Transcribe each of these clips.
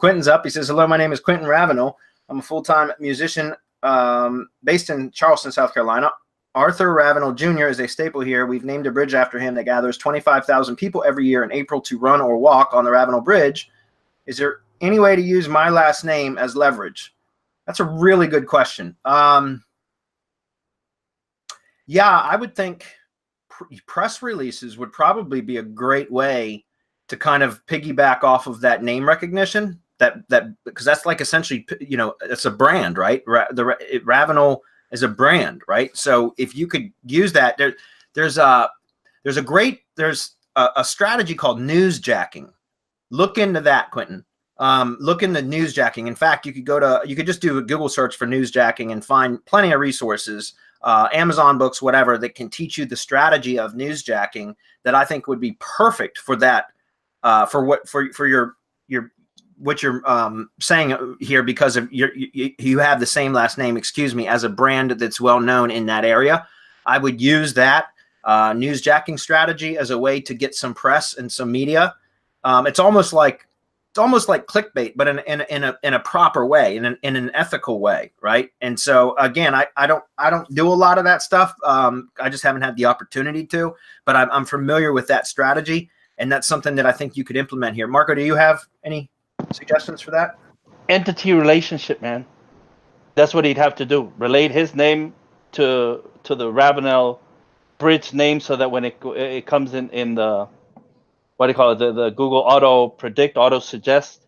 Quentin's up. He says, hello, my name is Quentin RAVENEL. I'm a full-time musician based in Charleston, South Carolina. Arthur Ravenel Jr. is a staple here. We've named a bridge after him that gathers 25,000 people every year in April to run or walk on the Ravenel Bridge. Is there any way to use my last name as leverage? That's a really good question. Yeah, I would think press releases would probably be a great way to kind of piggyback off of that name recognition. Because that's like essentially, you know, it's a brand, right? Ravenel is a brand, right? So if you could use that, there's a strategy called newsjacking. Look into that, Quentin. Look into newsjacking. In fact, you could just do a Google search for newsjacking and find plenty of resources, Amazon books, whatever, that can teach you the strategy of newsjacking that I think would be perfect for that, for your what you're saying here, because of you have the same last name, excuse me, as a brand that's well known in that area. I would use that newsjacking strategy as a way to get some press and some media. It's almost like clickbait, but in a proper way, in an ethical way, right? And so again, I don't do a lot of that stuff. I just haven't had the opportunity to, but I'm familiar with that strategy, and that's something that I think you could implement here. Marco, do you have any suggestions for that? Entity relationship, man. That's what he'd have to do. Relate his name to the Ravenel Bridge name, so that when it comes in the, what do you call it, the Google auto suggest,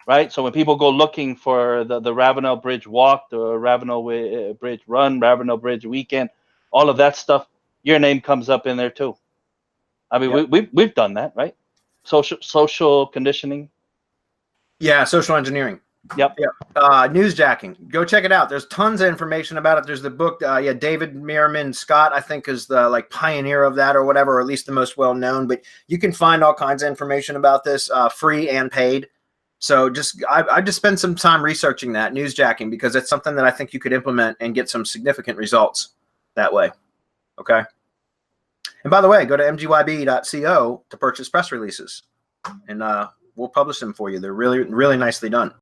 right? So when people go looking for the Ravenel Bridge walk, the Ravenel Bridge run, Ravenel Bridge weekend, all of that stuff, your name comes up in there too. I mean, yep. we've done that, right? Social conditioning. Yeah, social engineering. Yep. Newsjacking. Go check it out. There's tons of information about it. There's the book. David Merriman Scott, I think, is the pioneer of that, or whatever, or at least the most well known. But you can find all kinds of information about this, free and paid. So I just spend some time researching that newsjacking, because it's something that I think you could implement and get some significant results that way. Okay. And by the way, go to mgyb.co to purchase press releases, and we'll publish them for you. They're really, really nicely done.